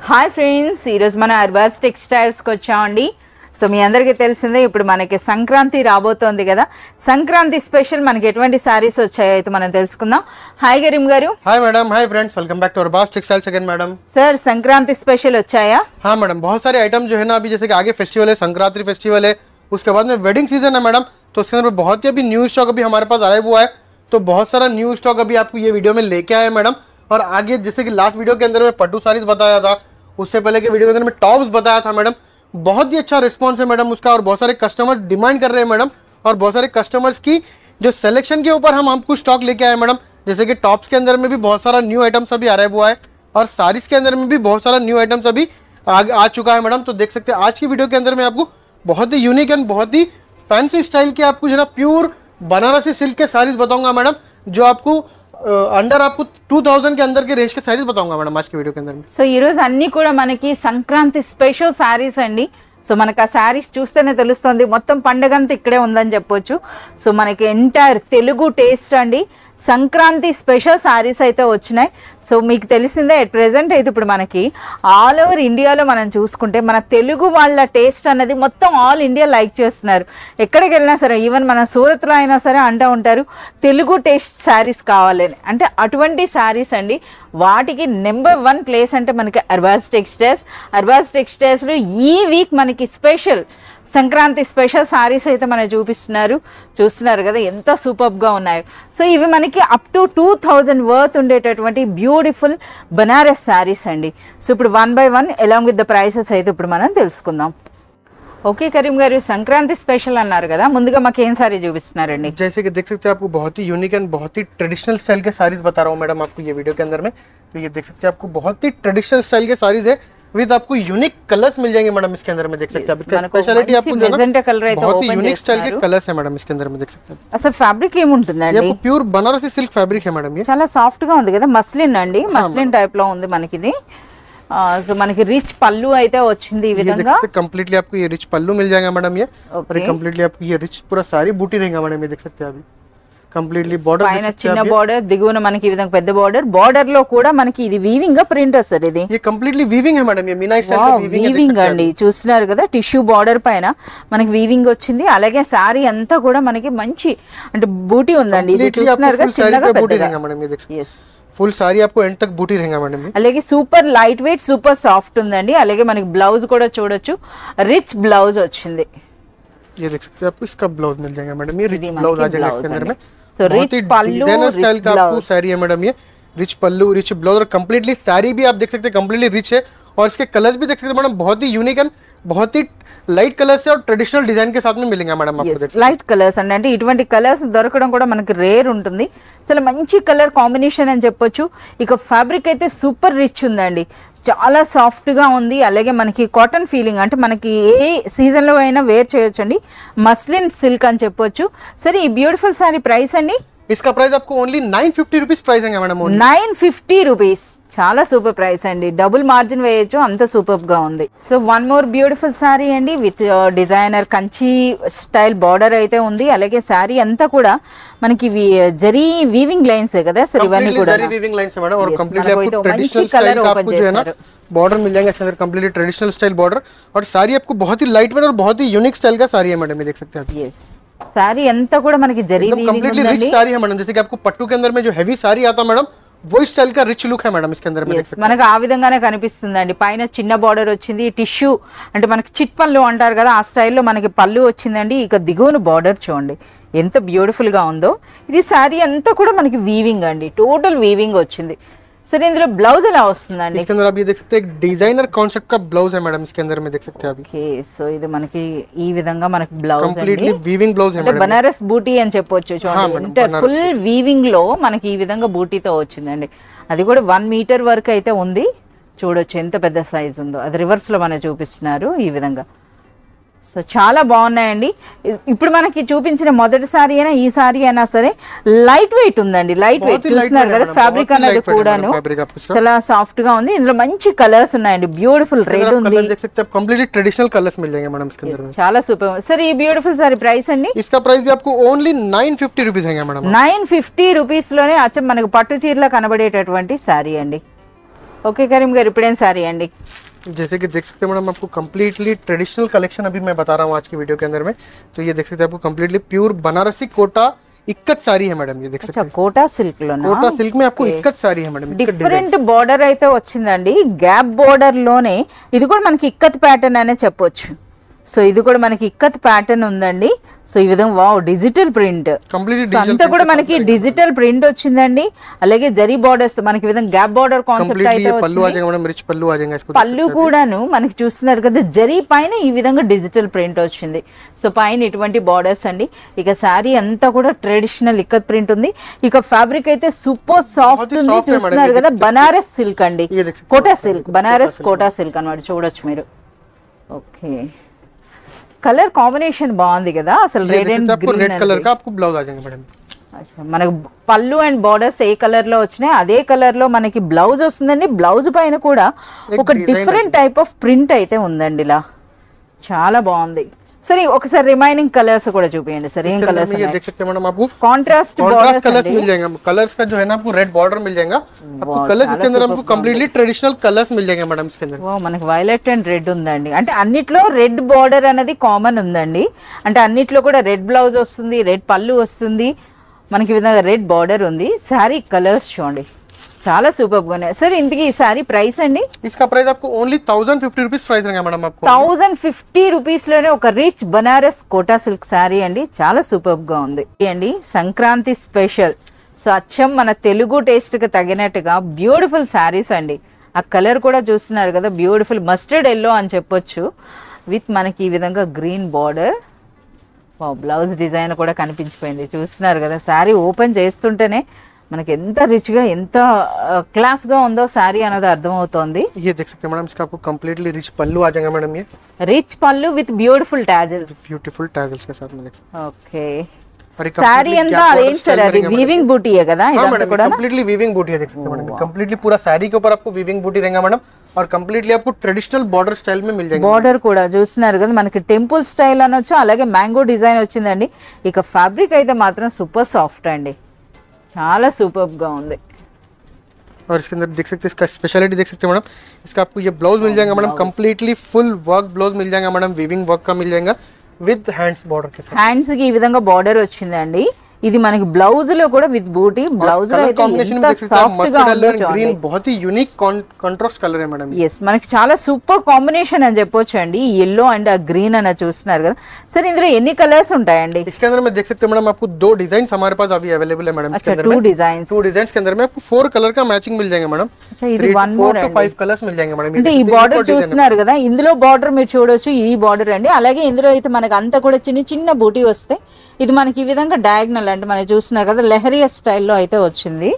Hi friends, ఈరోజు మన అర్బాజ్ టెక్స్టైల్స్కి వచ్చామండి. సో మీ అందరికీ తెలిసిందే, ఇప్పుడు మనకి సంక్రాంతి రాబోతోంది కదా. సంక్రాంతి స్పెషల్ మనకి ఎటువంటి సారీస్ వచ్చాయో అయితే మనం తెలుసుకుందాం. హాయ్ గరీం గారు. Hi madam, hi friends, welcome back to Arbaz textiles again madam. Sir Sankranti special వచ్చాయా? हाँ मैडम, बहुत सारे आइटम जो है ना अभी, जैसे कि आगे फेस्टिवल है, संक्रांति फेस्टिवल है, उसके बाद में वेडिंग सीजन है मैडम, तो उसके अंदर बहुत ही अभी न्यू स्टॉक अभी हमारे पास आया हुआ है. तो बहुत सारा न्यू स्टॉक अभी आपको ये वीडियो में लेके आए मैडम. और आगे जैसे कि लास्ट वीडियो के अंदर में पट्टू साड़ीज बताया था, उससे पहले के वीडियो के अंदर में टॉप्स बताया था मैडम. बहुत ही अच्छा रिस्पॉन्स है मैडम उसका, और बहुत सारे कस्टमर्स डिमांड कर रहे हैं मैडम. और बहुत सारे कस्टमर्स की जो सिलेक्शन के ऊपर हम आपको स्टॉक लेके आए मैडम. जैसे कि टॉप्स के अंदर में भी बहुत सारा न्यू आइटम्स अभी आ रहा हुआ है, और साड़ीज के अंदर में भी बहुत सारा न्यू आइटम्स अभी आ चुका है मैडम. तो देख सकते हैं आज की वीडियो के अंदर में आपको बहुत ही यूनिक एंड बहुत ही फैंसी स्टाइल के आपको जो है ना प्योर बनारसी सिल्क के साड़ीज बताऊंगा मैडम, जो आपको अंडर आपको 2000 के अंदर के रेंज के साड़ीज बताऊंगा मैडम आज की वीडियो के अंदर में. సో ఈ రోజు అన్ని కూడా మనకి సంక్రాంతి స్పెషల్ సారీస్ అండి. సో మనకు ఆ శారీస్ చూస్తేనే తెలుస్తుంది మొత్తం పండగంతా ఇక్కడే ఉందని చెప్పొచ్చు. సో మనకి ఎంటైర్ తెలుగు టేస్ట్ అండి, సంక్రాంతి స్పెషల్ శారీస్ అయితే వచ్చినాయి. సో మీకు తెలిసిందే, ఎట్ ప్రెజెంట్ అయితే ఇప్పుడు మనకి ఆల్ ఓవర్ ఇండియాలో మనం చూసుకుంటే మన తెలుగు వాళ్ళ టేస్ట్ అన్నది మొత్తం ఆల్ ఇండియా లైక్ చేస్తున్నారు. ఎక్కడికి వెళ్ళినా సరే, ఈవెన్ మన సూరత్లో అయినా సరే అంటూ ఉంటారు తెలుగు టేస్ట్ శారీస్ కావాలని. అంటే అటువంటి శారీస్ అండి. వాటికి నెంబర్ 1 ప్లేస్ అంటే మనకి అర్బాజ్ టెక్స్టైల్స్. అర్బాజ్ టెక్స్టైల్స్లో ఈ వీక్ మనకి స్పెషల్ సంక్రాంతి స్పెషల్ సారీస్ అయితే మనకు చూస్తున్నారు కదా ఎంత సూపర్గా ఉన్నాయో. సో ఇవి మనకి అప్ టు 2000 వర్త్ ఉండేటటువంటి బ్యూటిఫుల్ బనారస్ సారీస్ అండి. సో ఇప్పుడు 1 by 1 along with the prices అయితే ఇప్పుడు మనం తెలుసుకుందాం. ఓకే కరీం గారు, సంక్రాంతి స్పెషల్ అన్నారు కదా, ముందుగా మాకు ఏం సారీ చూపిస్తున్నారండి? जैसे कि देख सकते हैं आपको बहुत ही यूनिक एंड बहुत ही ट्रेडिशनल स्टाइल के साड़ीज बता रहा हूँ मैडम आपको ये वीडियो के अंदर में. तो ये देख सकते हैं आपको बहुत ही ट्रेडिशनल स्टाइल के साड़ीज है, विद आपको यूनिक कलर्स मिल जाएंगे मैडम इसके अंदर में. देख सकते हैं स्पेशलिटी आपको जो है ना बहुत ही यूनिक स्टाइल के कलर्स है मैडम इसके अंदर में. देख सकते हैं అసలు ఫ్యాబ్రిక్ ఏముంటుందండి? ये प्योर बनारसी सिल्क फैब्रिक है मैडम. ये చాలా సాఫ్ట్ గా ఉంది కదా, మస్లిన్ అండి, మస్లిన్ టైప్ లో ఉంది మనకిది. సో మనకి రిచ్ పళ్ళు అయితే వచ్చింది ఈ విధంగా. कंप्लीटली आपको ये रिच पल्लू मिल जाएगा मैडम ये. और कंप्लीटली आपको ये रिच पूरा सारी बूटी रहेगा मैडम. ये देख सकते हैं अभी కంప్లీట్లీ బోర్డర్ పైన చిన్న బోర్డర్, దిగువన మనకి ఈ విధంగా పెద్ద బోర్డర్. బోర్డర్ లో కూడా మనకి ఇది వీవింగ్ ప్రింట్ వస్తుంది. ఇది ये कंप्लीटली वीविंग है मैडम. ये मीना स्टाइल का వీవింగ్ అండి. చూస్తున్నారు కదా, టిష్యూ బోర్డర్ పైన మనకి వీవింగ్ వచ్చింది. అలాగే సారీ అంతా కూడా మనకి మంచి అంటే బూటీ ఉందండి. ఇది చూస్తున్నారు కదా, చిన్నగా పెద్దగా. फुल सारी आपको एंड तक बूटी रहेगा मैडम. అలాగే super light weight, super soft ఉందండి. అలాగే మనకి బ్లౌజ్ కూడా చూడొచ్చు, రిచ్ బ్లౌజ్ వచ్చింది. ये देख सकते हैं आपको इसका ब्लाउज मिल जाएगा मैडम. ये रिच ब्लाउज आ जाएगा इसके अंदर में. सो रिच पल्लू, डिजाइनर स्टाइल का आपको ब्लाउज साड़ी है मैडम. ये रिच पल्लू, रिच ब्लाउज, और कंप्लीटली साड़ी भी आप देख सकते हैं कंप्लीटली रिच है. और इसके कलर्स भी देख सकते हैं मैडम, बहुत ही यूनिक एंड बहुत ही లైట్ కలర్స్ और ट्रेडिशनल डिजाइन के साथ में मिलेंगे मैडम आपको. లైట్ కలర్స్ అండి, అంటే ఇటువంటి కలర్స్ దొరకడం కూడా మనకి రేర్ ఉంటుంది. చాలా మంచి కలర్ కాంబినేషన్ అని చెప్పొచ్చు. ఇక ఫ్యాబ్రిక్ అయితే సూపర్ రిచ్ ఉందండి, చాలా సాఫ్ట్ గా ఉంది. అలాగే మనకి కాటన్ ఫీలింగ్, అంటే మనకి ఏ సీజన్ లో అయినా వేర్ చేయొచ్చు అండి. మస్లిన్ సిల్క్ అని చెప్పొచ్చు. సరే, ఈ బ్యూటిఫుల్ సారీ ప్రైస్ అండి? इसका प्राइस आपको ओनली 950 रुपीस प्राइस है मैडम. 950 రూపీస్, చాలా సూపర్ ప్రైస్ అండి. డబుల్ మార్జిన్ వేయచ్చు, అంత సూపర్ గా ఉంది. సో 1 మోర్ బ్యూటిఫుల్ సారీ అండి, with designer Kanchi style border అయితే ఉంది. అలాగే సారీ అంతా కూడా మనకి జరీ వీవింగ్ లైన్స్ కదా సార్, ఇవన్నీ కూడా जरी वीविंग लाइन से मैडम. और कंप्लीटली आपको ट्रेडिशनल स्टाइल का आपको जो है ना बॉर्डर मिल जाएगा इसके अंदर, कंप्लीटली ट्रेडिशनल स्टाइल बॉर्डर. और साड़ी आपको बहुत ही लाइट वेट और बहुत ही यूनिक स्टाइल का साड़ी है मैडम. ये देख सकते हैं आप. यस, साड़ी अंता కూడా మనకి zari weaving completely rich sari है मैडम. जैसे कि आपको पट्टू के अंदर में जो हैवी साड़ी आता है मैडम, वो स्टाइल का रिच लुक है मैडम इसके अंदर में. देख सकते हैं మనకు ఆ విధంగానే కనిపిస్తుందండి. పైన చిన్న బార్డర్ వచ్చింది, టిష్యూ అంటే మనకి చిట్ పళ్ళు అంటారు కదా, ఆ స్టైల్లో మనకి పళ్ళు వచ్చిందండి. ఇక దిగువన బార్డర్ చూడండి ఎంత బ్యూటిఫుల్ గా ఉందో. ఇది సారీ అంతా కూడా మనకి వీవింగ్ అండి, టోటల్ వీవింగ్ వచ్చింది. సరే, ఇందులో బ్లౌజ్ ఎలా వస్తుందండి? इसके अंदर आप ये देख सकते हैं एक डिजाइनर कॉन्सेप्ट का ब्लाउज है मैडम इसके अंदर में. देख सकते हैं अभी. ఓకే, సో ఇది మనకి ఈ విధంగా మనకి బ్లౌజ్ कंप्लीटली वीविंग ब्लाउज है मैडम. బనారస్ బూటీ అని చెప్పొచ్చు. చూడండి, అంటే ఫుల్ వీవింగ్ లో మనకి ఈ విధంగా బూటీతో వచ్చిందండి. అది కూడా 1 మీటర్ వరకు అయితే ఉంది. చూడొచ్చు ఎంత పెద్ద సైజ్ ఉందో. అది రివర్స్ లో మనకు చూపిస్తున్నారు ఈ విధంగా. సో చాలా బాగున్నాయండి. ఇప్పుడు మనకి చూపించిన మొదటి సారీ అయినా ఈ సారీ అయినా సరే లైట్ వెయిట్ ఉందండి. లైట్ వెయిట్ చూస్తున్నారు కదా, ఫ్యాబ్రిక్ అనేది కూడాను చాలా సాఫ్ట్ గా ఉంది. ఇందులో మంచి కలర్స్ ఉన్నాయండి, బ్యూటిఫుల్ రెడ్ ఉంది. कंप्लीटली ट्रेडिशनल कलर्स मिल जाएंगे मैडम इसके अंदर. చాలా సూపర్. సరే, ఈ బ్యూటిఫుల్ సారీ ప్రైస్ అండి? इसका प्राइस भी आपको ओनली 950 रुपीस है मैडम. 950 రూపీస్ లోనే అచ్చం మనకు పట్టు చీరలో కనబడేటటువంటి సారీ అండి. ఓకే కరీం గారు, ఇప్పుడేం సారీ అండి? जैसे कि देख सकते हैं मैडम आपको कम्प्लीटली ट्रेडिशनल कलेक्शन अभी मैं बता रहा हूँ आज की वीडियो के अंदर में। तो ये देख सकते हैं आपको कम्प्लीटली प्योर बनारसी कोटा इक्कत साड़ी है मैडम, ये देख सकते हैं కోటా సిల్క్ లోనా? कोटा सिल्क में आपको इक्कत साड़ी है मैडम। డిఫరెంట్ బోర్డర్ అయితే వచ్చిందండి, గ్యాప్ బోర్డర్ లోనే. ఇది కూడా మనకి ఇక్కత్ ప్యాటర్న్ అనే చెప్పొచ్చు. సో ఇది కూడా మనకి ఇక్కత్ ప్యాటర్న్ ఉందండి. సో ఈ విధంగా వావ్ డిజిటల్ ప్రింట్, कंप्लीटली అంతా కూడా మనకి డిజిటల్ ప్రింట్ వచ్చిందండి. అలాగే జరీ బోర్డర్స్ మనకి ఈ విధంగా గ్యాప్ బోర్డర్ కాన్సెప్ట్ అయితే पल्लू आ వచ్చింది. जाएगा मैडम, रिच पल्लू आ जाएगा इसको। పళ్ళు కూడాను మనకి చూస్తున్నారు కదా, జరీ పైన ఈ విధంగా డిజిటల్ ప్రింట్ వచ్చింది. సో పైన ఇటువంటి బార్డర్స్ అండి. ఇక శారీ అంతా కూడా ట్రెడిషనల్ ఇక్కత్ ప్రింట్ ఉంది. ఇక ఫ్యాబ్రిక్ అయితే సూపర్ సాఫ్ట్ ఉంది. చూస్తున్నారు కదా, బనారస్ సిల్క్ అండి, కోటా సిల్క్, బనారస్ కోటా సిల్క్ అన్నమాట. చూడొచ్చు మీరు. ఓకే, కలర్ కాంబినేషన్ బాగుంది కదా అసలు. Red and green, red colour का आपको ब्लाउज आ जाएगा मैडम। మనకు పళ్ళు అండ్ బార్డర్స్ ఏ కలర్ లో వచ్చినాయి అదే కలర్ లో మనకి బ్లౌజ్ వస్తుందండి. బ్లౌజ్ పైన కూడా ఒక డిఫరెంట్ టైప్ ఆఫ్ ప్రింట్ అయితే ఉందండి. ఇలా చాలా బాగుంది. సరే ఒకసారి రిమైనింగ్ కలర్స్ కూడా చూపించండి సార్. ఏం కలర్స్ ये देख सकते हैं मैडम आपको కాంట్రాస్ట్ कॉन्ट्रास्ट బార్డర్స్ कलर्स मिल जाएंगे। कलर्स का जो है ना आपको रेड बॉर्डर मिल जाएगा आपको। कलर्स के अंदर आपको कम्प्लीटली ट्रेडिशनल कलर्स मिल जाएंगे मैडम इसके अंदर। మనకి వైలెట్ అండ్ రెడ్ ఉందండి. అంటే అన్నిట్లో రెడ్ బార్డర్ అనేది కామన్ ఉందండి. అంటే అన్నిట్లో కూడా రెడ్ బ్లౌజ్ వస్తుంది, రెడ్ పళ్ళు వస్తుంది, మనకి ఈ విధంగా రెడ్ బార్డర్ ఉంది. శారీ కలర్స్ చూడండి చాలా సూపర్ గా ఉన్నాయి. సరే ఇంతకీ ఈ శారీ ప్రైస్ అండి? इसका प्राइस आपको ओनली 1050 रुपीज प्राइस रहेगा मैडम आपको। 1050 రూపీస్ లోనే ఒక రిచ్ బనారస్ కోటా సిల్క్ శారీ అండి. చాలా సూపర్ గా ఉంది అండి. సంక్రాంతి స్పెషల్. సో అచ్చం మన తెలుగు టేస్ట్ కి తగినట్టుగా బ్యూటిఫుల్ శారీస్ అండి. ఆ కలర్ కూడా చూస్తున్నారు కదా, బ్యూటిఫుల్ మస్టర్డ్ ఎల్లో అని చెప్పొచ్చు. విత్ మనకి ఈ విధంగా గ్రీన్ బార్డర్. బ్లౌజ్ డిజైన్ కూడా కనిపించిపోయింది. చూస్తున్నారు కదా, శారీ ఓపెన్ చేస్తుంటేనే మనకి ఎంత రిచ్ గా ఎంత క్లాస్ గా ఉందో శారీ అనేది అర్థమవుతోంది. ये देख सकते हैं मैडम, इसका आपको कम्प्लीटली रिच पल्लू आ जाएगा मैडम। ये రిచ్ పళ్ళు with beautiful tassels. Beautiful tassels के साथ में देख सकते ఓకే, और एक శారీ అంతా అదేంటి సార్, అది వీవింగ్ బూటీయే కదా ఇదంతా కూడా? कम्प्लीटली वीविंग बूटी है, देख सकते हैं मैडम। कम्प्लीटली पूरा साड़ी के ऊपर आपको वीविंग बूटी रहेगा मैडम और कम्प्लीटली आपको ट्रेडिशनल बॉर्डर स्टाइल में मिल जाएगा। బార్డర్ కూడా చూస్తున్నారు కదా, మనకి టెంపుల్ స్టైల్ అనొచ్చు, అలాగే మ్యాంగో డిజైన్ వచ్చిందండి. ఇక ఫ్యాబ్రిక్ అయితే మాత్రం సూపర్ సాఫ్ట్ అండి, చాలా సూపర్ గా ఉంది. और इसके अंदर देख सकते हैं इसका स्पेशलिटी देख सकते हैं मैडम। इसका आपको ये ब्लाउज मिल जाएगा madam, completely full work blouse मिल जाएगा मैडम, वीविंग वर्क का मिल जाएगा विद हैंड्स बॉर्डर के साथ। హ్యాండ్స్ కి ఈ విధంగా బార్డర్ వచ్చిందండి. ఇది మనకి బ్లౌజ్ లో కూడా విత్ బూటీ. బ్లౌజ్ లో అయితే ఎంత సాఫ్ట్ గా ఉందో ग्रीन बहुत ही यूनिक कांट्रास्ट कलर है मैडम। ఎస్, మనకి చాలా సూపర్ కాంబినేషన్ అని చెప్పొచ్చు అండి. ఎల్లో అండ్ ఆ గ్రీన్ అని చూస్తున్నారు కదా. సరే ఇందులో ఎన్ని కలర్స్ ఉంటాయండి? इसके अंदर में देख सकते हैं मैडम आपको 2 डिजाइन हमारे पास अभी अवेलेबल है मैडम। अच्छा, 2 डिजाइन्स। 2 डिजाइन के अंदर में आपको 4 कलर का मैचिंग मिल जाएगा मैडम। अच्छा, ఇది 1 మోర్ 4 to 5 कलर्स मिल जाएंगे मैडम। అంటే ఈ బార్డర్ చూస్తున్నారు కదా, ఇందులో బార్డర్ మీరు చూడొచ్చు, ఈ బార్డర్ అండి. అలాగే ఇందులో అయితే మనకి అంతా కూడా చిన్న చిన్న బూటీ వస్తే ఇది మనకి ఈ విధంగా డయాగ్నల్ అంటే మనం చూస్తున్నారు కదా, లెహరియా స్టైల్లో అయితే వచ్చింది.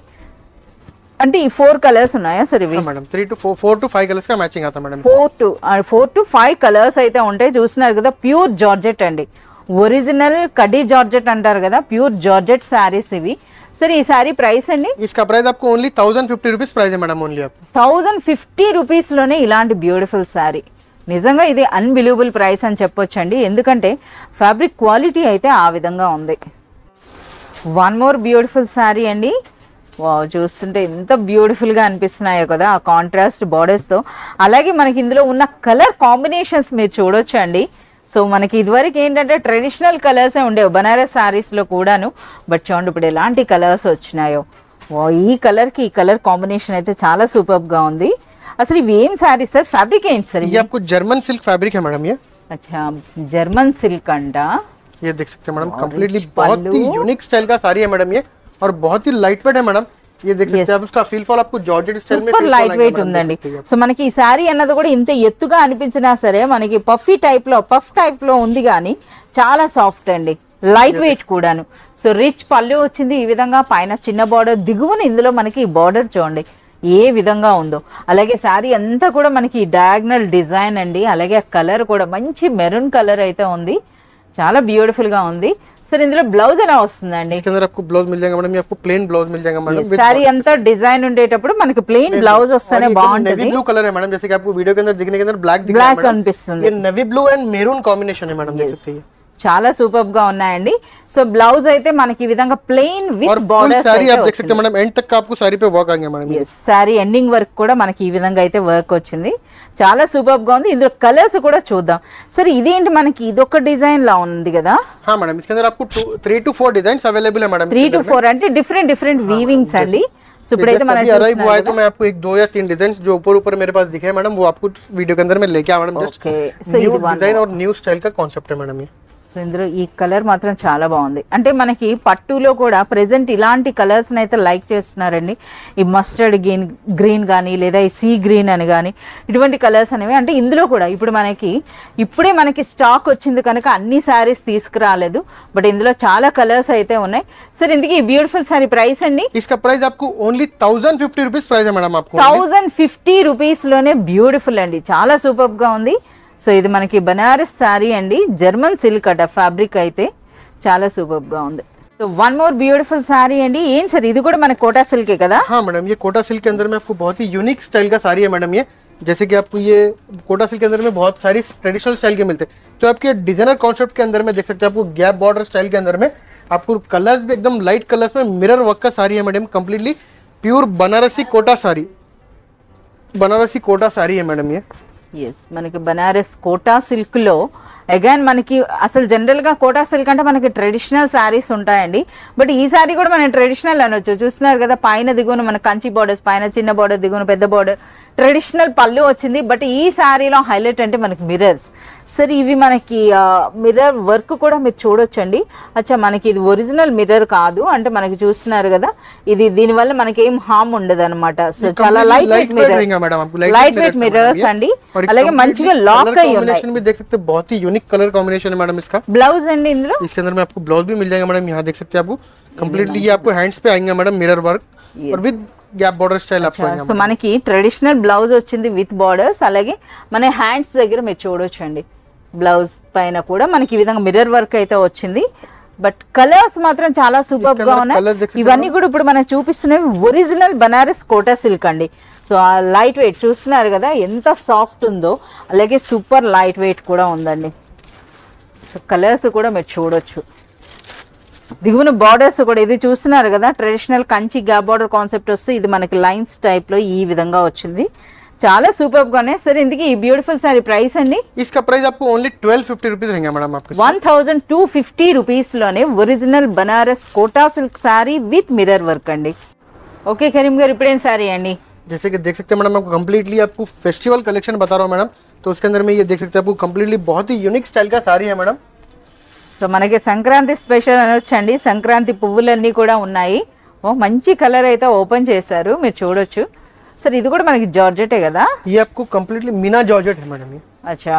అంటే ఈ 4 కలర్స్ ఉన్నాయా సరే? मैडम 3 to 4 to 5 कलर्स का मैचिंग आता है मैडम। 4 to 5 కలర్స్ అయితే ఉంటాయి. చూస్తున్నారు కదా, ప్యూర్ జార్జెట్ అండి, ఒరిజినల్ కడి జార్జెట్ అంటారు కదా, ప్యూర్ జార్జెట్ శారీస్ ఇవి. సరే ఈ శారీ ప్రైస్ అండి? इसका प्राइस आपको ओनली 1050 रुपीज प्राइस है मैडम, ओनली आपको 1050 రూపీస్ లోనే ఇలాంటి బ్యూటిఫుల్ శారీ. నిజంగా ఇది అన్బిలీవబుల్ ప్రైస్ అని చెప్పొచ్చండి, ఎందుకంటే ఫ్యాబ్రిక్ క్వాలిటీ అయితే ఆ విధంగా ఉంది. 1 మోర్ బ్యూటిఫుల్ శారీ అండి. వావ్, చూస్తుంటే ఎంత బ్యూటిఫుల్ గా అనిపిస్తున్నాయో కదా ఆ కాంట్రాస్ట్ బార్డర్స్ తో. అలాగే మనకి ఇందులో ఉన్న కలర్ కాంబినేషన్స్ మీరు చూడొచ్చు అండి. సో మనకి ఇదివరకు ఏంటంటే ట్రెడిషనల్ కలర్సే ఉండేవి బనారస్ శారీస్ లో కూడాను. బట్ చూడండి ఇప్పుడు ఎలాంటి కలర్స్ వచ్చినాయో. ఈ కలర్ కి ఈ కలర్ కాంబినేషన్ అయితే చాలా సూపర్ గా ఉంది. అసలు ఇవి ఏం శారీస్ సార్? ఫ్యాబ్రిక్ ఏంటి సార్? ये आपको जर्मन सिल्क फैब्रिक है मैडम। ये अच्छा, जर्मन सिल्क अंड। ये देख सकते हैं मैडम, कम्प्लीटली बहुत ही यूनिक स्टाइल का साड़ी है मैडम ये, और बहुत ही लाइट वेट है मैडम। ये देख सकते हैं आप, उसका फील फॉल आपको जॉर्जेट स्टाइल में లైట్ వెయిట్ ఉందండి. సో మనకి ఈ శారీ అన్నది కూడా ఇంత ఎత్తుగా అనిపించినా సరే మనకి పఫ్ టైప్ లో ఉంది కానీ చాలా సాఫ్ట్ అండి, లైట్ వెయిట్ కూడాను. సో రిచ్ పళ్ళు వచ్చింది ఈ విధంగా, పైన చిన్న బార్డర్, దిగువన ఇందులో మనకి ఈ బార్డర్ చూడండి ఏ విధంగా ఉందో. అలాగే శారీ అంతా కూడా మనకి డయాగ్నల్ డిజైన్ అండి. అలాగే ఆ కలర్ కూడా మంచి మెరూన్ కలర్ అయితే ఉంది, చాలా బ్యూటిఫుల్ గా ఉంది. సరే ఇందులో బ్లౌజ్ ఎలా వస్తుందండి? इसके अंदर आपको ब्लाउज मिल जाएगा मैडम, ये आपको प्लेन ब्लाउज मिल जाएगा मैडम। सारी अंతా डिजाइन ఉండేటప్పుడు మనకి ప్లెయిన్ బ్లౌజ్ వస్తేనే బాగుంటుంది. नेवी ब्लू कलर है मैडम, जैसे कि आपको वीडियो के अंदर दिखने के अंदर ब्लैक दिख रहा है ब्लैक कनिపిస్తుంది. ये navy blue and maroon combination है मैडम, देख सकते हैं। చాలా సూపర్ గా ఉన్నాయండి. సో బ్లౌజ్ అయితే మనకి ఈ విధంగా ప్లెయిన్ విత్ బార్డర్ साड़ी आप देख सकते हैं मैडम, एंड तक का आपको साड़ी पे वर्क आएंगे मैडम. సారీ ఎండింగ్ వర్క్ కూడా మనకి ఈ విధంగా అయితే వర్క్ వచ్చింది. చాలా సూపర్ గా ఉంది. ఇందులో కలర్స్ కూడా చూద్దాం. సరే ఇదేంటి మనకి ఇదొక డిజైన్ లా ఉంది కదా? हाँ मैडम, इसके अंदर आपको 3 to 4 डिजाइन अवेलेबल है मैडम. 3 to 4 అంటే డిఫరెంట్ వీవింగ్స్ అండి. సో ఇప్పుడైతే మనం अराइव हुआ है तो मैं आपको एक 2 या 3 डिजाइन जो ऊपर मेरे पास दिखे हैं मैडम, वो आपको वीडियो के अंदर में लेके आया मैडम. जस्ट न्यू डिजाइन और न्यू स्टाइल का कॉन्सेप्ट है मैडम ये. సో ఇందులో ఈ కలర్ మాత్రం చాలా బాగుంది. అంటే మనకి పట్టులో కూడా ప్రెసెంట్ ఇలాంటి కలర్స్ని అయితే లైక్ చేస్తున్నారండి. ఈ మస్టర్డ్ గ్రీన్ కానీ లేదా ఈ సీ గ్రీన్ అని కానీ ఇటువంటి కలర్స్ అనేవి. అంటే ఇందులో కూడా ఇప్పుడే మనకి స్టాక్ వచ్చింది కనుక అన్ని శారీస్ తీసుకురాలేదు. బట్ ఇందులో చాలా కలర్స్ అయితే ఉన్నాయి. సరే ఇందుకు ఈ బ్యూటిఫుల్ శారీ ప్రైస్ అండి? इसका प्राइस आपको ओनली 1050 रुपीस प्राइस है मैडम. आपको 1050 రూపీస్లోనే బ్యూటిఫుల్ అండి. చాలా సూపర్గా ఉంది. సో ఇది మనకి బనారస్ శారీ అండి, జర్మన్ సిల్క్ అట ఫ్యాబ్రిక్ అయితే చాలా సూపర్ గా ఉంది. तो वन मोर ब्यूटीफुल साड़ी अंडी ఏం సార్ ఇది కూడా మన కోటా సిల్క్ కదా? हाँ मैडम, ये कोटा सिल्क के अंदर में आपको बहुत ही यूनिक स्टाइल का साड़ी है मैडम. ये जैसे कि आपको ये कोटा सिल्क के अंदर में बहुत सारी ट्रेडिशनल स्टाइल के मिलते हैं. तो आपके डिजाइनर कॉन्सेप्ट के अंदर में देख सकते हैं आपको गैप बॉर्डर स्टाइल के अंदर में आपको कलर्स भी एकदम लाइट कलर्स में मिरर वर्क का साड़ी है madam. Completely pure Banarasi Kota sari, Banarasi Kota sari है मैडम ये. ఎస్ మనకి బనారస్ కోటా సిల్క్ లో అగైన్ మనకి అసలు జనరల్ గా కోటా సిల్క్ అంటే మనకి ట్రెడిషనల్ శారీస్ ఉంటాయండి. బట్ ఈ శారీ కూడా మనం ట్రెడిషనల్ అనొచ్చు. చూస్తున్నారు కదా పైన దిగున మన కంచి బోర్డర్స్, పైన చిన్న బోర్డర్ దిగున పెద్ద బోర్డర్, ట్రెడిషనల్ పళ్ళు వచ్చింది. బట్ ఈ శారీలో హైలైట్ అంటే మనకి మిర్రర్స్. సరే ఇవి మనకి మిర్రర్ వర్క్ కూడా మీరు చూడొచ్చండి. అచ్చా మనకి ఇది ఒరిజినల్ మిర్రర్ కాదు, అంటే మనకి చూస్తున్నారు కదా ఇది దీనివల్ల మనకి ఏం హార్మ్ ఉండదు అనమాట. సో చాలా లైట్ వెయిట్ మిర్రర్స్ అండి. అలాగే మంచిగా లాక్ అయ్యి ఉన్నాయి. भी देख सकते हैं बहुत ही यूनिक कलर कॉम्बिनेशन है मैडम इसका. ब्लाउज अंडी इंदुलो इसके अंदर में आपको ब्लाउज भी मिल जाएगा मैडम. यहाँ देख सकते हैं आपको कंप्लीटली ये आपको हैंड्स पे आएंगे मैडम मिरर वर्क और विद गैप बॉर्डर स्टाइल आपको आएगा. సో మనకి ట్రెడిషనల్ బ్లౌజ్ వచ్చింది విత్ బార్డర్స్. అలాగే మన హ్యాండ్స్ దగ్గర మీరు చూడొచ్చండి బ్లౌజ్ పైన కూడా మనకి ఈ విధంగా మిర్రర్ వర్క్ అయితే వచ్చింది. బట్ కలర్స్ మాత్రం చాలా సూపర్ గా ఉన్నాయి. ఇవన్నీ కూడా ఇప్పుడు మనం చూపిస్తున్నవి ఒరిజినల్ బనారస్ కోటా సిల్క్ అండి. సో ఆ లైట్ వెయిట్ చూస్తున్నారు కదా ఎంత సాఫ్ట్ ఉందో, అలాగే సూపర్ లైట్ వెయిట్ కూడా ఉందండి. సో కలర్స్ కూడా మీరు చూడొచ్చు. దిగువన బార్డర్స్ కూడా ఇది చూస్తున్నారు కదా traditional Kanchi gap border concept వస్తే ఇది మనకి లైన్స్ టైప్ లో ఈ విధంగా వచ్చింది. చాలా సూపర్ గానే. సరే ఇందుకు ఈ బ్యూటిఫుల్ సారీ ప్రైస్ అండి? इसका प्राइस आपको ओनली 1250 रुपीस रहेगा मैडम. आपके 1250 రూపీస్ లోనే original Banaras Kota silk sari with mirror work అండి. ఓకే కరీం గారు ఇప్పుడు ఏం సారీ అండి? जैसे कि देख सकते हैं मैडम आपको कंप्लीटली आपको फेस्टिवल कलेक्शन बता रहा हूँ मैडम. तो उसके अंदर में ये देख सकते हैं आपको कंप्लीटली बहुत ही यूनिक स्टाइल का साड़ी है मैडम. సో మనకి సంక్రాంతి స్పెషల్ అనొచ్చండి. సంక్రాంతి పువ్వులన్నీ కూడా ఉన్నాయి. ఓ మంచి కలర్ అయితే ఓపెన్ చేశారు మీరు చూడొచ్చు. सर ఇది కూడా మనకి జార్జెటే కదా? ये आपको कंप्लीटली मीना जॉर्जेट है मैडम. ये अच्छा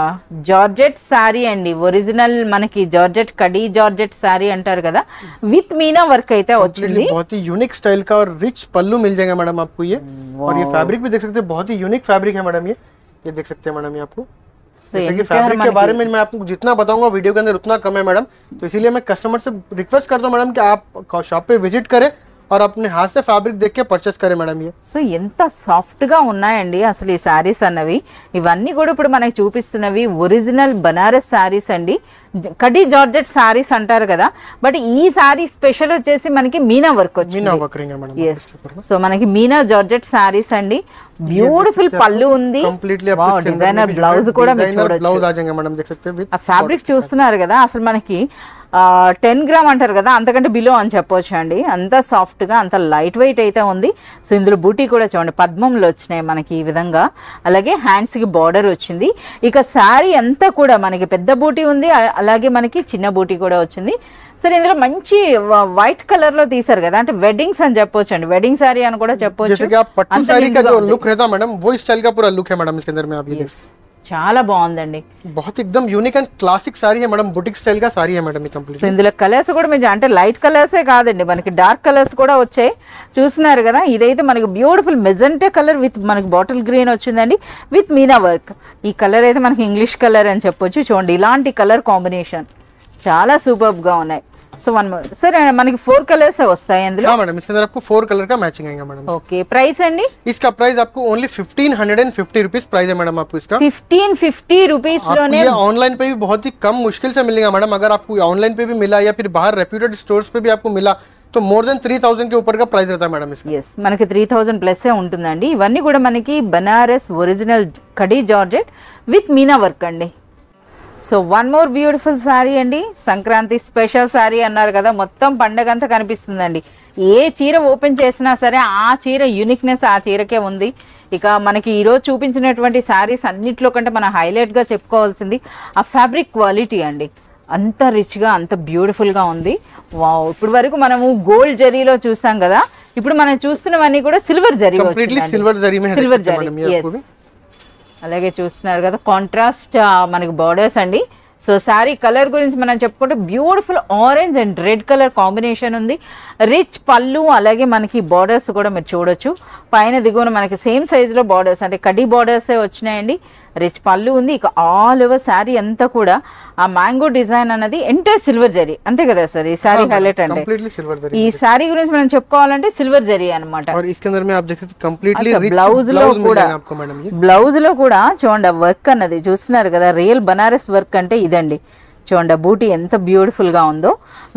జార్జెట్ సారీ అండి. ఒరిజినల్ మనకి జార్జెట్ కడి జార్జెట్ సారీ అంటారు కదా విత్ మీనా వర్క్ అయితే వచ్చింది. बहुत ही यूनिक स्टाइल का और रिच पल्लू मिल जाएगा मैडम आपको ये. और ये फैब्रिक भी देख सकते हैं बहुत ही यूनिक फैब्रिक है मैडम. ये देख सकते हैं मैडम ये आपको. जैसे कि फैब्रिक के बारे में मैं आपको जितना बताऊंगा वीडियो के अंदर उतना कम है मैडम. तो इसीलिए मैं कस्टमर से रिक्वेस्ट करता हूँ मैडम कि आप शॉप पे विजिट करें और अपने हाथ से फैब्रिक देख के परचेस करें मैडम. ये సో ఎంత సాఫ్ట్ గా ఉన్నాయండి అసలు ఈ సారీస్ అన్నవి. ఇవన్నీ కూడా ఇప్పుడు మనకి చూపిస్తున్నవి ఒరిజినల్ బనారస్ సారీస్ అండి. కడి జార్జెట్ సారీస్ అంటారు కదా. బట్ ఈ సారీ స్పెషల్ వచ్చేసి మనకి మీనా వర్క్ వచ్చింది. मीना वर्क रहेगा मैडम. yes సో మనకి మీనా జార్జెట్ సారీస్ అండి. బ్యూటిఫుల్ పళ్ళు ఉంది. कंप्लीटली డిజైనర్ బ్లౌజ్ కూడా మీరు చూడొచ్చు. ब्लाउज आ जाएंगे मैडम. देख सकते हैं ఆ ఫ్యాబ్రిక్ చూస్తున్నారు కదా అసలు మనకి 10 గ్రామ్ అంటారు కదా అంతకంటే బిలో అని చెప్పొచ్చు అండి. అంత సాఫ్ట్ గా అంత లైట్ వెయిట్ అయితే ఉంది. సో ఇందులో బూటీ కూడా చూడండి పద్మంలో వచ్చినాయి మనకి ఈ విధంగా. అలాగే హ్యాండ్స్ కి బార్డర్ వచ్చింది. ఇక శారీ అంతా కూడా మనకి పెద్ద బూటీ ఉంది, అలాగే మనకి చిన్న బూటీ కూడా వచ్చింది. సరే ఇందులో మంచి వైట్ కలర్ లో తీసారు కదా అంటే వెడ్డింగ్స్ అని చెప్పొచ్చు అండి. వెడ్డింగ్ సారీ అని కూడా చెప్పొచ్చు. जैसे कि आप पट्टू साड़ी का जो लुक रहता है मैडम वो स्टाइल का पूरा लुक है मैडम. इसके अंदर में आप ये देख చాలా బాగుందండి. बहुत एकदम यूनिक एंड क्लासिक साड़ी है मैडम. बुटीक स्टाइल का साड़ी है मैडम ये कंप्लीट. సో ఇందులో కలర్స్ కూడా మీరు అంటే లైట్ కలర్సే కాదండి మనకి డార్క్ కలర్స్ కూడా వచ్చాయి చూస్తున్నారు కదా. ఇదైతే మనకి బ్యూటిఫుల్ మెజెంటా కలర్ విత్ మనకి బాటిల్ గ్రీన్ వచ్చిందండి విత్ మీనా వర్క్. ఈ కలర్ అయితే మనకి ఇంగ్లీష్ కలర్ అని చెప్పొచ్చు. చూడండి ఇలాంటి కలర్ కాంబినేషన్ చాలా సూపర్గా ఉన్నాయి. సో 1 more सर మనకి 4 కలర్స్ వస్తాయి అందులో हाँ मैडम, इसके अंदर आपको 4 कलर का मैचिंग आएगा मैडम। ఓకే ప్రైస్ అండి इसका प्राइस आपको ओनली 1550 रुपीज प्राइस है मैडम आपको इसका। 1550 రూపీస్ आपको లోనే ये ऑनलाइन पे भी बहुत ही कम मुश्किल से मिलेगा मैडम। अगर आपको ऑनलाइन पे भी मिला या फिर बाहर रेप्यूटेड स्टोर्स पे भी आपको मिला तो मोर देन 3000 के ऊपर का प्राइस रहता है मैडम इसका। ఎస్ మనకి 3000 ప్లస్ ఉంటుందండి। ఇవన్నీ కూడా మనకి Banaras original khadi georgette with Meena work అండి। సో 1 మోర్ బ్యూటిఫుల్ శారీ అండి, సంక్రాంతి స్పెషల్ శారీ అన్నారు కదా, మొత్తం పండగ అంతా కనిపిస్తుందండి। ఏ చీర ఓపెన్ చేసినా సరే ఆ చీర యూనిక్నెస్ ఆ చీరకే ఉంది। ఇక మనకి ఈరోజు చూపించినటువంటి శారీస్ అన్నిట్లో కంటే మనం హైలైట్గా చెప్పుకోవాల్సింది ఆ ఫ్యాబ్రిక్ క్వాలిటీ అండి। అంత రిచ్గా అంత బ్యూటిఫుల్గా ఉంది। వావ్, ఇప్పుడు వరకు మనము గోల్డ్ జరీలో చూసాం కదా, ఇప్పుడు మనం చూస్తున్నవన్నీ కూడా సిల్వర్ జరీ, कंप्लीटली सिल्वर जरी में है సిల్వర్ देख सकते हैं జరీ। मैडम ये आपको भी। అలాగే చూస్తున్నారు కదా కాంట్రాస్ట్ మనకి బార్డర్స్ అండి। సో శారీ కలర్ గురించి మనం చెప్పుకుంటే beautiful orange and red colour combination ఉంది। రిచ్ పళ్ళు, అలాగే మనకి బార్డర్స్ కూడా మీరు చూడొచ్చు, పైన దిగువన మనకి సేమ్ సైజులో బార్డర్స్ అంటే కడ్డీ బార్డర్సే వచ్చినాయండి। రిచ్ పళ్ళు ఉంది। ఇక ఆల్ ఓవర్ శారీ అంతా కూడా ఆ మ్యాంగో డిజైన్ అన్నది ఎంటైర్ సిల్వర్ జరీ, అంతే కదా సార్ ఈ శారీ హైలైట్ అంటే? कंप्लीटली सिल्वर जरी। ఈ శారీ గురించి మనం చెప్పుకోవాలంటే సిల్వర్ జరీ అన్నమాట। और इसके अंदर में आप देख सकते हैं कंप्लीटली रिच బ్లౌజ్ లో ब्लाउज मिल కూడా जाएगा आपको मैडम ये। బ్లౌజ్ లో కూడా చూడండి ఆ వర్క్ అన్నది చూస్తున్నారు కదా, రియల్ బనారస్ వర్క్ అంటే ఇదండి। చూడండి బూటీ ఎంత బ్యూటిఫుల్ గా ఉందో,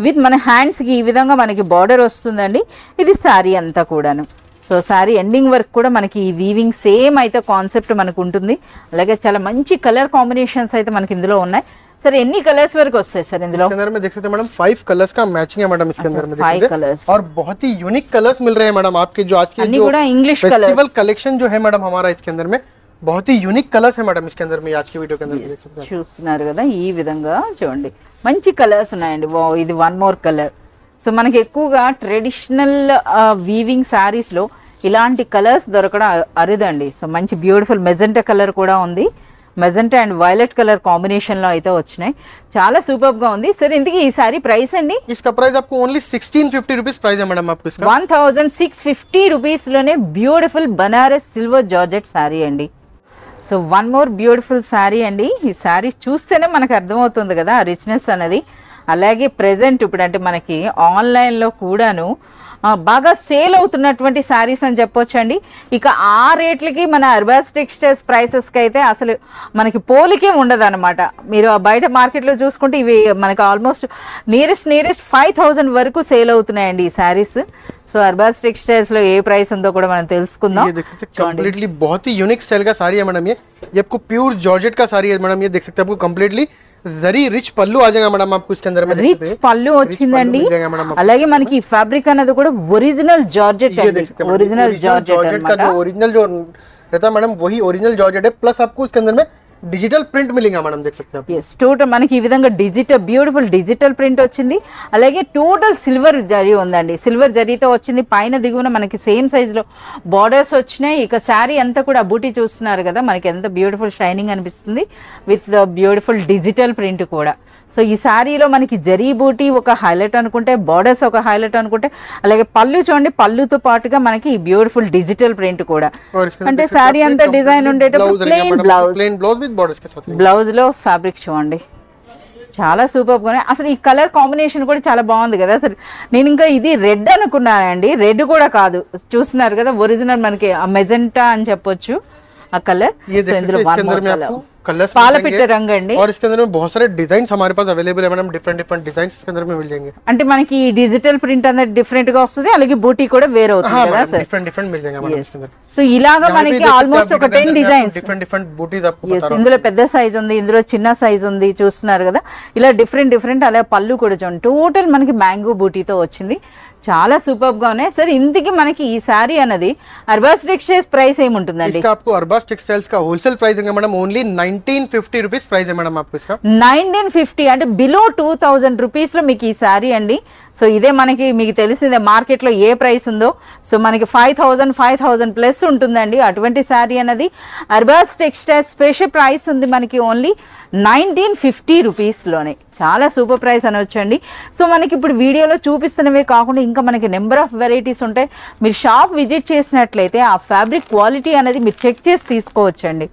విత్ మన హ్యాండ్స్ కి ఈ విధంగా మనకి బార్డర్ వస్తుందండి। ఇది శారీ అంతా కూడాను। సో శారీ ఎండింగ్ వర్క్ కూడా మనకి ఈ వీవింగ్ సేమ్ అయితే కాన్సెప్ట్ మనకు ఉంటుంది। అలాగే చాలా మంచి కలర్ కాంబినేషన్స్ అయితే మనకి ఇందులో ఉన్నాయి। సరే ఎన్ని కలర్స్ వరకు వస్తాయి సార్ ఇందులో? इसके अंदर में देख सकते हैं मैडम 5 कलर्स का मैचिंग है मैडम इसके अंदर में, देख 5 सकते हैं। कलर्स और बहुत ही यूनिक कलर्स मिल रहे हैं मैडम आपके जो आज के अन्नी जो కూడా इंग्लिश फेस्टिवल कलर्स कलेक्शन जो है मैडम हमारा इसके अंदर में बहुत ही यूनिक कलर्स है मैडम इसके अंदर में आज की वीडियो के अंदर देख सकते हैं। చూస్తున్నారు కదా ఈ విధంగా చూడండి మంచి కలర్స్ ఉన్నాయండి। వా, ఇది 1 మోర్ కలర్। సో మనకి ఎక్కువగా ట్రెడిషనల్ వీవింగ్ శారీస్ లో ఇలాంటి కలర్స్ దొరకడం అరుదండి। సో మంచి బ్యూటిఫుల్ మెజెంటా కలర్ కూడా ఉంది, magenta and violet colour combination లో అయితే వచ్చినాయి, చాలా సూపర్ గా ఉంది। సరే ఇంతకీ ఈ సారీ ప్రైస్ అండి? इसका प्राइस आपको ओनली 1650 रुपीज प्राइस है मैडम आपको इसका। 1650 రూపీస్ లోనే beautiful Banaras silver georgette sari అండి। సో 1 మోర్ బ్యూటిఫుల్ శారీ అండి। ఈ శారీ చూస్తేనే మనకు అర్థమవుతుంది కదా ఆ రిచ్నెస్ అనేది। అలాగే ప్రెజెంట్ ఇప్పుడు అంటే మనకి ఆన్లైన్లో కూడాను బాగా సేల్ అవుతున్నటువంటి శారీస్ అని చెప్పొచ్చు అండి। ఇక ఆ రేట్లకి మన అర్బాస్ టెక్స్టైల్స్ ప్రైసెస్కి అయితే అసలు మనకి పోలికే ఉండదు అనమాట। మీరు బయట మార్కెట్లో చూసుకుంటే ఇవి మనకి ఆల్మోస్ట్ నియరెస్ట్ 5000 వరకు సేల్ అవుతున్నాయండి ఈ శారీస్। సో అర్బాస్ టెక్స్టైల్స్లో ఏ ప్రైస్ ఉందో కూడా మనం తెలుసుకుందాం। ये देख सकते हैं कंप्लीटली बहुत ही यूनिक स्टाइल का साड़ी है मैडम ये आपको प्योर जॉर्जेट का साड़ी है मैडम। ये देख सकते हैं आपको कंप्लीटली जरी रिच पल्लू आ जाएगा मैडम आपको इसके अंदर में। రిచ్ పళ్ళు వచ్చిందండి। అలాగే మనకి ఫ్యాబ్రిక్ అనేది కూడా ఒరిజినల్ జార్జెట్ అండి, ఒరిజినల్ జార్జెట్ का जो ओरिजिनल जो रहता है मैडम वही ओरिजिनल जॉर्जेट है। प्लस आपको इसके अंदर में डिजिटल प्रिंट मिलेगा मैडम, देख सकते हैं आप। yes టోటల్ మనకి ఈ విధంగా డిజిటల్ బ్యూటిఫుల్ డిజిటల్ ప్రింట్ వచ్చింది। అలాగే టోటల్ సిల్వర్ జరీ ఉందండి, సిల్వర్ జరీతో వచ్చింది। పైన దిగువన మనకి సేమ్ సైజ్ లో బార్డర్స్ వచ్చినాయి। ఇక శారీ అంతా కూడా బూటీ చూస్తున్నారు కదా, మనకి ఎంత బ్యూటిఫుల్ షైనింగ్ అనిపిస్తుంది విత్ బ్యూటిఫుల్ డిజిటల్ ప్రింట్ కూడా। సో ఈ శారీలో మనకి జరీ బూటీ ఒక హైలైట్ అనుకుంటే, బార్డర్స్ ఒక హైలైట్ అనుకుంటే, అలాగే పళ్ళు చూడండి పళ్ళుతో పాటుగా మనకి బ్యూటిఫుల్ డిజిటల్ ప్రింట్ కూడా। అంటే శారీ అంతా డిజైన్ ఉండేటప్పుడు plain blouse, plain blouse with borders के साथ। బ్లౌజ్ లో ఫ్యాబ్రిక్ చూడండి చాలా సూపర్ గా ఉన్నాయి। అసలు ఈ కలర్ కాంబినేషన్ కూడా చాలా బాగుంది కదా। అసలు నేను ఇంకా ఇది రెడ్ అనుకున్నానండి, రెడ్ కూడా కాదు। చూస్తున్నారు కదా ఒరిజినల్ మనకి మెజెంటా అని చెప్పొచ్చు ఆ కలర్। సో ఇందులో कलर्स పాలపిట్ట రంగు అండి। और इसके अंदर में बहुत सारे डिजाइन हमारे पास अवेलेबल है मैडम, डिफरेंट डिजाइन इसके अंदर में मिल जाएंगे। అంటే మనకి డిజిటల్ ప్రింట్ అనేది డిఫరెంట్ గా వస్తుంది, అలాగే బూటీ కూడా వేరే అవుతుంది కదా సార్? डिफरेंट मिल जाएगा मैडम इसके अंदर। సో ఇలాగా మనకి ఆల్మోస్ట్ ఒక 10 డిజైన్స్, डिफरेंट बूटीज आपको बता रहा हूं। ఇందులో పెద్ద సైజ్ ఉంది, ఇందులో చిన్న సైజ్ ఉంది, చూస్తున్నారు కదా ఇలా డిఫరెంట్ అలా పళ్ళు కూడా చూడండి టోటల్ మనకి మ్యాంగో బూటీతో వచ్చింది, చాలా సూపర్ గా ఉన్నాయి। సరే ఇంతకీ మనకి ఈ శారీ అనేది అర్బాస్ టెక్స్టైల్స్ ప్రైస్ ఏముంటుందండి? इसका आपको अरबास टेक्सटाइल्स का होलसेल प्राइस है मैडम ओनली 1950 रुपीस प्राइस है मैडम आपको इसका। 1950 అంటే బిలో 2000 రూపీస్ లో మీకు ఈ శారీ అండి। సో ఇదే మనకి మీకు తెలిసిందే మార్కెట్ లో ఏ ప్రైస్ ఉందో। సో మనకి 5000 ప్లస్ ఉంటుందండి అటువంటి శారీ అనేది। అర్బాస్ టెక్స్టైల్స్ స్పెషల్ ప్రైస్ ఉంది మనకి ఓన్లీ 1950 రూపీస్ లోనే, చాలా సూపర్ ప్రైస్ అనొచ్చండి। సో మనకి ఇప్పుడు వీడియోలో చూపిస్తున్నవే కాకుండా ఇంకా మనకి నెంబర్ ఆఫ్ వెరైటీస్ ఉంటాయి। మీరు షాప్ విజిట్ చేసినట్లయితే ఆ ఫ్యాబ్రిక్ క్వాలిటీ అనేది మీరు చెక్ చేసి తీసుకోవచ్చండి।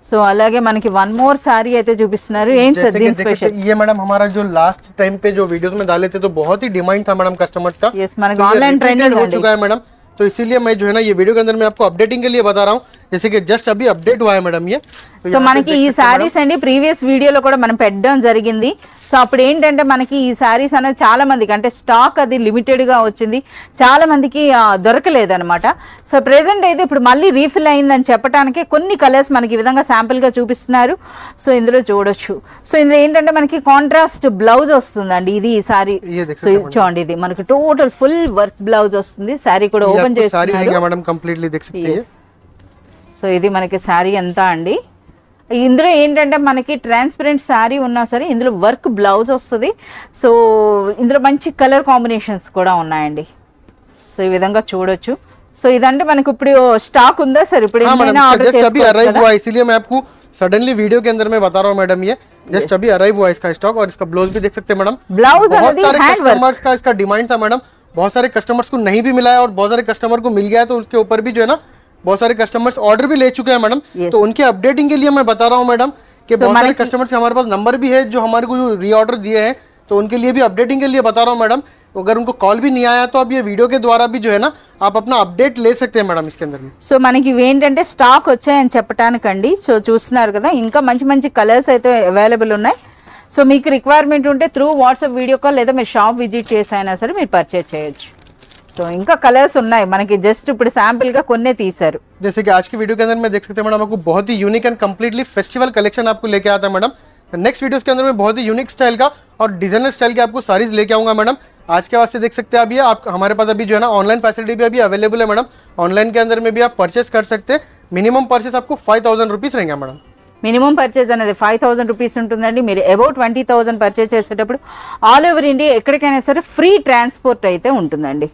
సో అలాగే మనకి వన్ మోర్ సారీ అయితే చూపిస్తున్నారు. ఏంటి సార్ దీని స్పెషల్? ये मैडम हमारा जो लास्ट टाइम पे जो वीडियोस में डाले थे तो बहुत ही डिमांड था मैडम कस्टमर्स का. यस, మనకి ఆన్లైన్ ట్రెండింగ్ हो चुका है मैडम. तो इसीलिए मैं जो है ना ये वीडियो के अंदर मैं आपको अपडेटिंग के लिए बता रहा हूँ. जैसे कि जस्ट अभी अपडेट हुआ है मैडम ये. సో మనకి ఈ సారీస్ అండి ప్రీవియస్ వీడియోలో కూడా మనం పెట్టడం జరిగింది. సో అప్పుడు ఏంటంటే మనకి ఈ సారీస్ అనేది చాలా మందికి అంటే స్టాక్ అది లిమిటెడ్గా వచ్చింది, చాలా మందికి దొరకలేదన్నమాట. సో ప్రెసెంట్ అయితే ఇప్పుడు మళ్ళీ రీఫిల్ అయిందని చెప్పడానికి కొన్ని కలర్స్ మనకి ఈ విధంగా శాంపుల్గా చూపిస్తున్నారు. సో ఇందులో చూడొచ్చు. సో ఇందులో ఏంటంటే మనకి కాంట్రాస్ట్ బ్లౌజ్ వస్తుందండి. ఇది ఈ సారీ సో చూడండి, ఇది మనకి టోటల్ ఫుల్ వర్క్ బ్లౌజ్ వస్తుంది. సారీ కూడా ఓపెన్ చేస్తున్నారు. సో ఇది మనకి సారీ ఎంత అండి. ఇందులో ఏంటంటే మనకి ట్రాన్స్పరెంట్ శారీ ఉన్నా సరే ఇందులో వర్క్ బ్లౌజ్ వస్తుంది. సో ఇందులో మంచి కలర్ కాంబినేషన్స్ కూడా ఉన్నాయండి. సో ఈ విధంగా చూడొచ్చు. సో ఇదంటే మనకి ఇప్పుడు స్టాక్ ఉందా సార్? ఇప్పుడు इसीलिए मैं आपको सडनली वीडियो के अंदर में बता रहा हूँ मैडम. ये जस्ट अभी अराइव हुआ इसका स्टॉक और इसका ब्लाउज भी देख सकते हैं मैडम. ब्लाउज बहुत सारे कस्टमर्स का इसका डिमांड था मैडम. बहुत सारे कस्टमर्स को नहीं भी मिला है और बहुत सारे कस्टमर को मिल गया है. तो उसके ऊपर भी जो है ना बहुत सारे कस्टमर्स ऑर्डर भी ले चुके हैं मैडम. तो उनके अपडेटिंग के लिए मैं बता रहा हूँ मैडम कि बहुत सारे कस्टमर्स के हमारे पास नंबर भी है जो हमारे को री ऑर्डर दिए हैं. तो उनके लिए भी अपडेटिंग के लिए बता रहा हूँ मैडम. अगर उनको कॉल भी नहीं आया तो आप ये वीडियो के द्वारा भी जो है ना आप अपना अपडेट ले सकते हैं मैडम इसके अंदर में. సో మనకి ఏంటంటే స్టాక్ వచ్చాయని చెప్పడానికండి. సో చూస్తున్నారు కదా, ఇంకా మంచి మంచి కలర్స్ అయితే అవైలబుల్ ఉన్నాయి. సో మీకు రిక్వైర్మెంట్ ఉంటే త్రూ వాట్సాప్ వీడియో కాల్ లేదా మీరు షాప్ విజిట్ చేసి అయినా సరే మీరు పర్చేజ్ చేయొచ్చు. సో ఇంకా కలర్స్ ఉన్నాయి మనకి, జస్ట్ ఇప్పుడు శాంపిల్ గా కొన్నే తీశారు. जैसे कि आज की वीडियो के अंदर में देख सकते हैं मैडम आपको बहुत ही unique and completely festival collection आपको लेके आता है मैडम. नेक्स्ट वीडियोस के अंदर में बहुत ही यूनिक स्टाइल का और डिजाइनर स्टाइल के आपको सारीज लेके आऊंगा मैडम. आज के वास्ते देख सकते हैं आप ये आप हमारे पास अभी जो है ना ऑनलाइन फैसिलिटी भी अभी अवेलेबल है मैडम. ऑनलाइन के अंदर में भी आप परचेस कर सकते हैं. मिनिमम परचेस आपको 5000 रुपीज रहेंगे मैडम. మినిమం పర్చేజ్ అనేది 5000 రూపీస్ ఉంటుందండి. మీరు అబౌట్ 20,000 పర్చేజ్ చేసేటప్పుడు ఆల్ ఓవర్ ఇండియా ఎక్కడికైనా సరే ఫ్రీ ట్రాన్స్పోర్ట్ అయితే ఉంటుందండి.